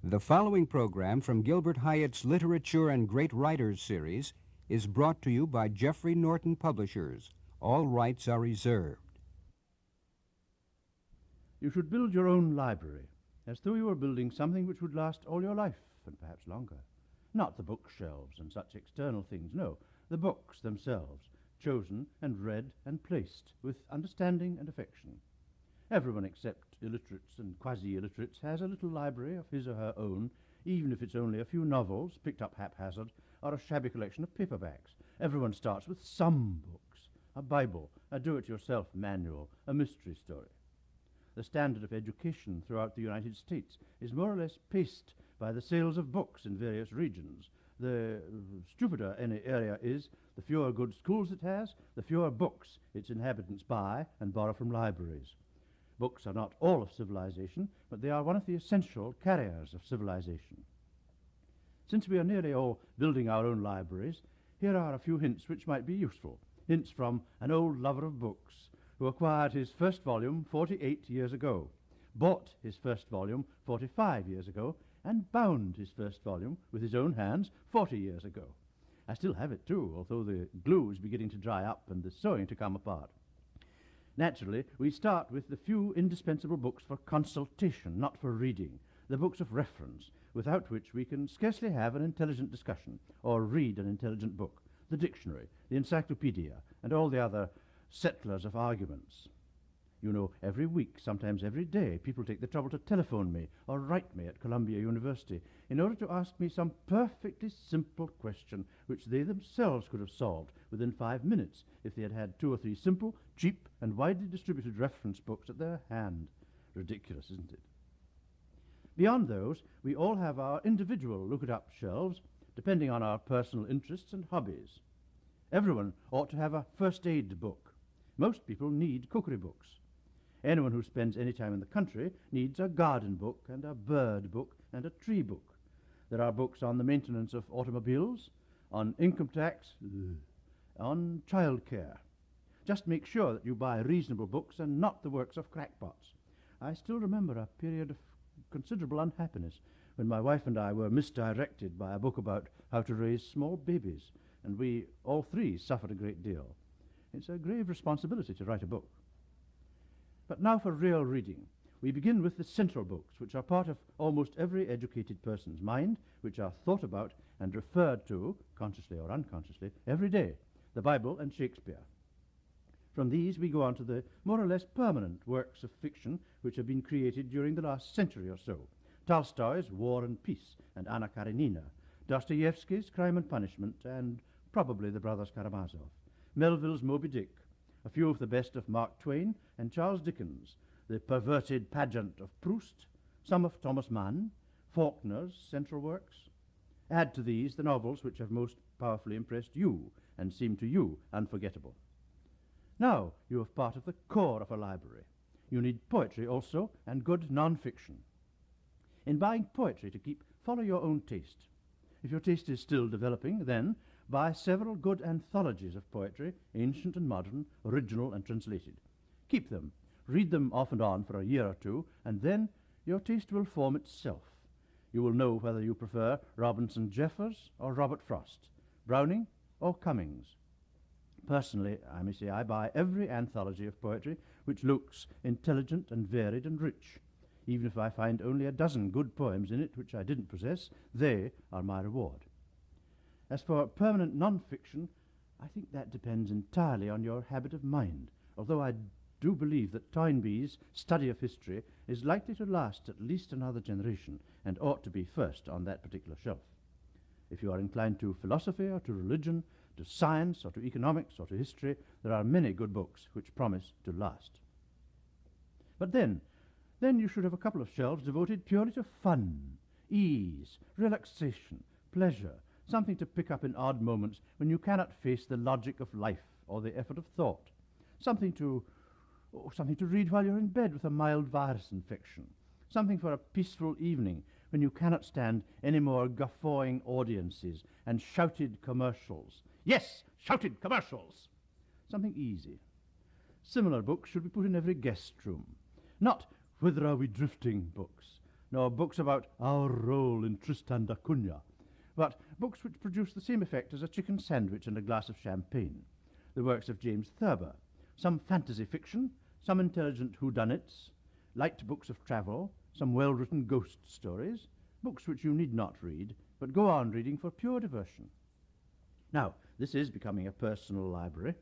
The following program from Gilbert Highet's Literature and Great Writers series is brought to you by Jeffrey Norton Publishers. All rights are reserved. You should build your own library, as though you were building something which would last all your life, and perhaps longer. Not the bookshelves and such external things, no, the books themselves, chosen and read and placed with understanding and affection. Everyone except illiterates and quasi-illiterates has a little library of his or her own, even if it's only a few novels picked up haphazard or a shabby collection of paperbacks. Everyone starts with some books, a Bible, a do-it-yourself manual, a mystery story. The standard of education throughout the United States is more or less paced by the sales of books in various regions. The stupider any area is, the fewer good schools it has, the fewer books its inhabitants buy and borrow from libraries. Books are not all of civilization, but they are one of the essential carriers of civilization. Since we are nearly all building our own libraries, here are a few hints which might be useful. Hints from an old lover of books who acquired his first volume 48 years ago, bought his first volume 45 years ago, and bound his first volume with his own hands 40 years ago. I still have it too, although the glue is beginning to dry up and the sewing to come apart. Naturally, we start with the few indispensable books for consultation, not for reading, the books of reference, without which we can scarcely have an intelligent discussion or read an intelligent book, the dictionary, the encyclopedia, and all the other settlers of arguments. You know, every week, sometimes every day, people take the trouble to telephone me or write me at Columbia University in order to ask me some perfectly simple question which they themselves could have solved within 5 minutes if they had had 2 or 3 simple, cheap, and widely distributed reference books at their hand. Ridiculous, isn't it? Beyond those, we all have our individual look-it-up shelves, depending on our personal interests and hobbies. Everyone ought to have a first aid book. Most people need cookery books. Anyone who spends any time in the country needs a garden book and a bird book and a tree book. There are books on the maintenance of automobiles, on income tax, on child care. Just make sure that you buy reasonable books and not the works of crackpots. I still remember a period of considerable unhappiness when my wife and I were misdirected by a book about how to raise small babies, and we all three suffered a great deal. It's a grave responsibility to write a book. But now for real reading. We begin with the central books, which are part of almost every educated person's mind, which are thought about and referred to, consciously or unconsciously, every day, the Bible and Shakespeare. From these we go on to the more or less permanent works of fiction which have been created during the last century or so. Tolstoy's War and Peace and Anna Karenina, Dostoevsky's Crime and Punishment, and probably the Brothers Karamazov, Melville's Moby Dick, a few of the best of Mark Twain and Charles Dickens, the perverted pageant of Proust, some of Thomas Mann, Faulkner's central works. Add to these the novels which have most powerfully impressed you and seem to you unforgettable. Now you have part of the core of a library. You need poetry also and good non-fiction. In buying poetry to keep, follow your own taste. If your taste is still developing, then buy several good anthologies of poetry, ancient and modern, original and translated. Keep them, read them off and on for a year or two, and then your taste will form itself. You will know whether you prefer Robinson Jeffers or Robert Frost, Browning or Cummings. Personally, I may say I buy every anthology of poetry which looks intelligent and varied and rich. Even if I find only a dozen good poems in it which I didn't possess, they are my reward. As for permanent non-fiction, I think that depends entirely on your habit of mind, although I do believe that Toynbee's study of history is likely to last at least another generation and ought to be first on that particular shelf. If you are inclined to philosophy or to religion, to science or to economics or to history, there are many good books which promise to last. But then you should have a couple of shelves devoted purely to fun, ease, relaxation, pleasure, something to pick up in odd moments when you cannot face the logic of life or the effort of thought, something to read while you're in bed with a mild virus infection, something for a peaceful evening when you cannot stand any more guffawing audiences and shouted commercials. Yes, shouted commercials! Something easy. Similar books should be put in every guest room. Not whither are we drifting books, nor books about our role in Tristan da Cunha, but books which produce the same effect as a chicken sandwich and a glass of champagne. The works of James Thurber, some fantasy fiction, some intelligent whodunits, light books of travel, some well-written ghost stories, books which you need not read, but go on reading for pure diversion. Now, this is becoming a personal library.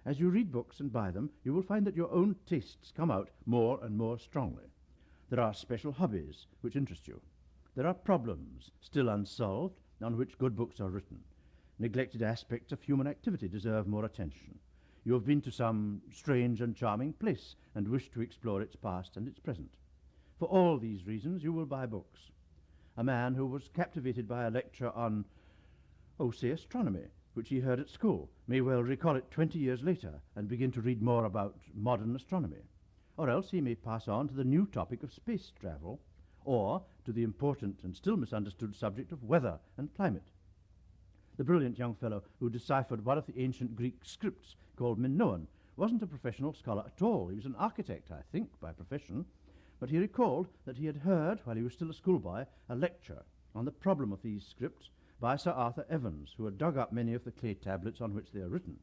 As you read books and buy them, you will find that your own tastes come out more and more strongly. There are special hobbies which interest you. There are problems still unsolved on which good books are written. Neglected aspects of human activity deserve more attention. You have been to some strange and charming place and wish to explore its past and its present. For all these reasons, you will buy books. A man who was captivated by a lecture on, say, astronomy, which he heard at school, may well recall it 20 years later and begin to read more about modern astronomy. Or else he may pass on to the new topic of space travel, or to the important and still misunderstood subject of weather and climate. The brilliant young fellow who deciphered one of the ancient Greek scripts called Minoan wasn't a professional scholar at all. He was an architect, I think, by profession, but he recalled that he had heard, while he was still a schoolboy, a lecture on the problem of these scripts by Sir Arthur Evans, who had dug up many of the clay tablets on which they are written.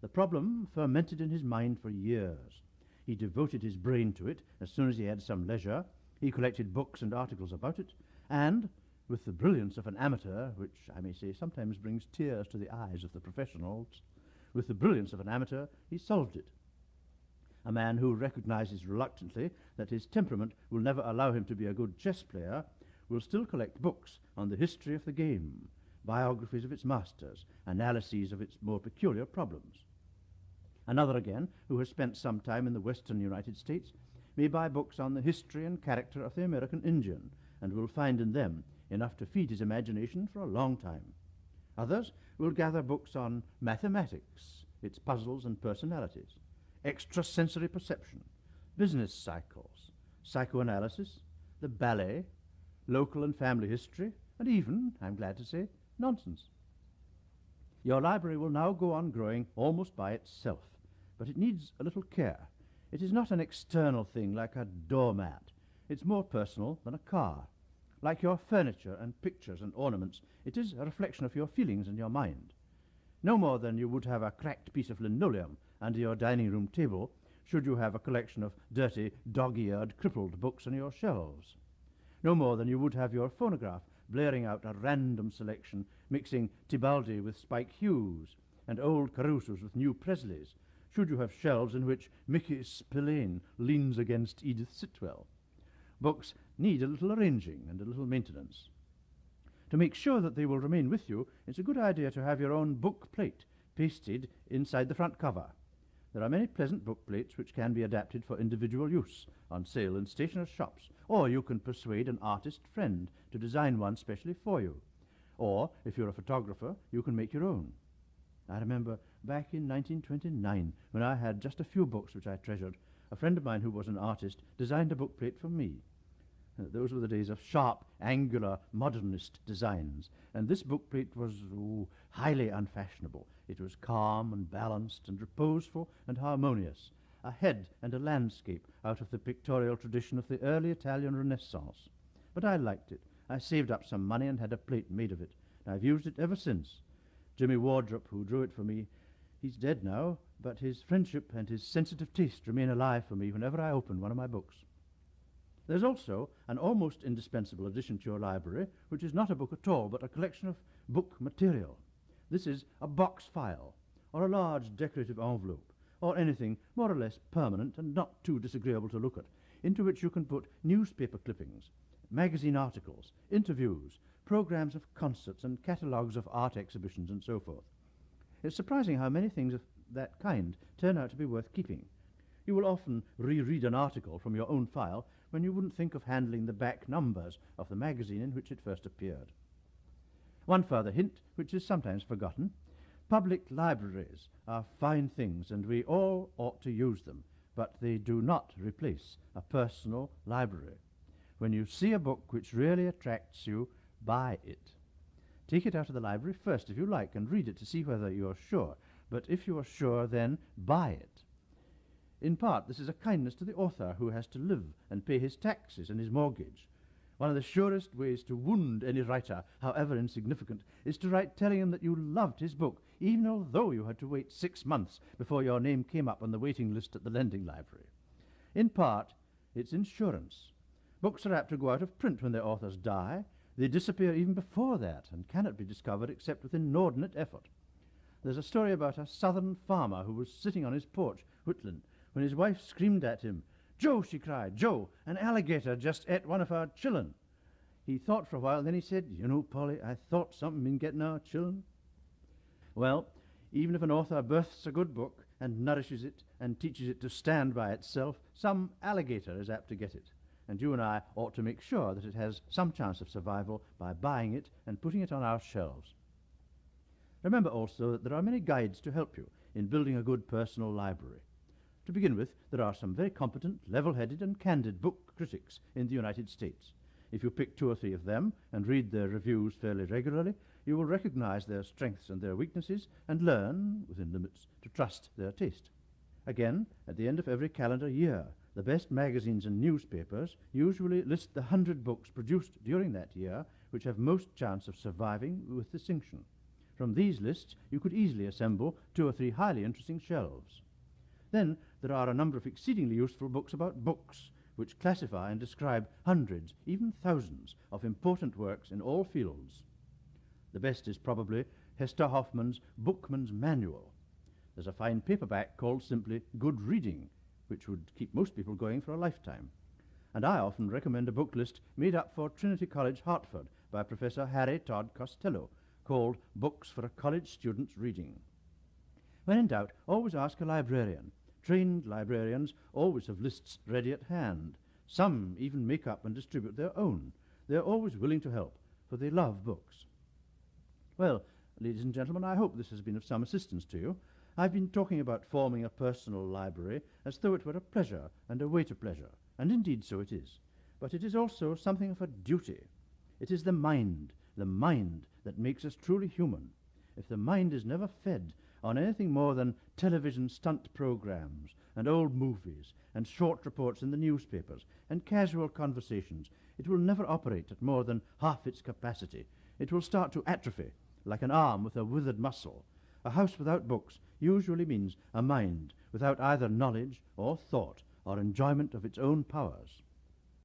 The problem fermented in his mind for years. He devoted his brain to it as soon as he had some leisure. He collected books and articles about it, and, with the brilliance of an amateur, which I may say sometimes brings tears to the eyes of the professionals, with the brilliance of an amateur, he solved it. A man who recognizes reluctantly that his temperament will never allow him to be a good chess player will still collect books on the history of the game, biographies of its masters, analyses of its more peculiar problems. Another again, who has spent some time in the western United States, may buy books on the history and character of the American Indian, and will find in them enough to feed his imagination for a long time. Others will gather books on mathematics, its puzzles and personalities, extrasensory perception, business cycles, psychoanalysis, the ballet, local and family history, and even, I'm glad to say, nonsense. Your library will now go on growing almost by itself, but it needs a little care. It is not an external thing like a doormat. It's more personal than a car. Like your furniture and pictures and ornaments, it is a reflection of your feelings and your mind. No more than you would have a cracked piece of linoleum under your dining room table should you have a collection of dirty, dog-eared, crippled books on your shelves. No more than you would have your phonograph blaring out a random selection, mixing Tibaldi with Spike Hughes and old Carusos with new Presleys, should you have shelves in which Mickey Spillane leans against Edith Sitwell. Books need a little arranging and a little maintenance. To make sure that they will remain with you, it's a good idea to have your own book plate pasted inside the front cover. There are many pleasant book plates which can be adapted for individual use, on sale in stationers' shops, or you can persuade an artist friend to design one specially for you. Or, if you're a photographer, you can make your own. I remember back in 1929, when I had just a few books which I treasured, a friend of mine who was an artist designed a book plate for me. Those were the days of sharp, angular, modernist designs, and this book plate was highly unfashionable. It was calm and balanced and reposeful and harmonious, a head and a landscape out of the pictorial tradition of the early Italian Renaissance. But I liked it. I saved up some money and had a plate made of it, and I've used it ever since. Jimmy Wardrop, who drew it for me, he's dead now, but his friendship and his sensitive taste remain alive for me whenever I open one of my books. There's also an almost indispensable addition to your library, which is not a book at all, but a collection of book material. This is a box file, or a large decorative envelope, or anything more or less permanent and not too disagreeable to look at, into which you can put newspaper clippings, magazine articles, interviews, programs of concerts, and catalogues of art exhibitions, and so forth. It's surprising how many things of that kind turn out to be worth keeping. You will often reread an article from your own file when you wouldn't think of handling the back numbers of the magazine in which it first appeared. One further hint, which is sometimes forgotten: public libraries are fine things, and we all ought to use them, but they do not replace a personal library. When you see a book which really attracts you, buy it. Take it out of the library first, if you like, and read it to see whether you're sure. But if you are sure, then buy it. In part, this is a kindness to the author who has to live and pay his taxes and his mortgage. One of the surest ways to wound any writer, however insignificant, is to write telling him that you loved his book, even although you had to wait 6 months before your name came up on the waiting list at the lending library. In part, it's insurance. Books are apt to go out of print when their authors die. They disappear even before that and cannot be discovered except with inordinate effort. There's a story about a southern farmer who was sitting on his porch, Whitland, when his wife screamed at him. "Joe," she cried, "Joe, an alligator just ate one of our chillun." He thought for a while, then he said, "You know, Polly, I thought something been getting our chillun." Well, even if an author births a good book and nourishes it and teaches it to stand by itself, some alligator is apt to get it. And you and I ought to make sure that it has some chance of survival by buying it and putting it on our shelves. Remember also that there are many guides to help you in building a good personal library. To begin with, there are some very competent, level-headed and candid book critics in the United States. If you pick 2 or 3 of them and read their reviews fairly regularly, you will recognize their strengths and their weaknesses and learn, within limits, to trust their taste. Again, at the end of every calendar year, the best magazines and newspapers usually list the 100 books produced during that year which have most chance of surviving with distinction. From these lists, you could easily assemble 2 or 3 highly interesting shelves. Then there are a number of exceedingly useful books about books, which classify and describe hundreds, even thousands, of important works in all fields. The best is probably Hester Hoffman's Bookman's Manual. There's a fine paperback called simply Good Reading, which would keep most people going for a lifetime. And I often recommend a book list made up for Trinity College, Hartford, by Professor Harry Todd Costello, called Books for a College Student's Reading. When in doubt, always ask a librarian. Trained librarians always have lists ready at hand. Some even make up and distribute their own. They're always willing to help, for they love books. Well, ladies and gentlemen, I hope this has been of some assistance to you. I've been talking about forming a personal library as though it were a pleasure and a weight of pleasure, and indeed so it is. But it is also something of a duty. It is the mind that makes us truly human. If the mind is never fed on anything more than television stunt programs and old movies and short reports in the newspapers and casual conversations, it will never operate at more than half its capacity. It will start to atrophy, like an arm with a withered muscle. A house without books usually means a mind without either knowledge or thought or enjoyment of its own powers.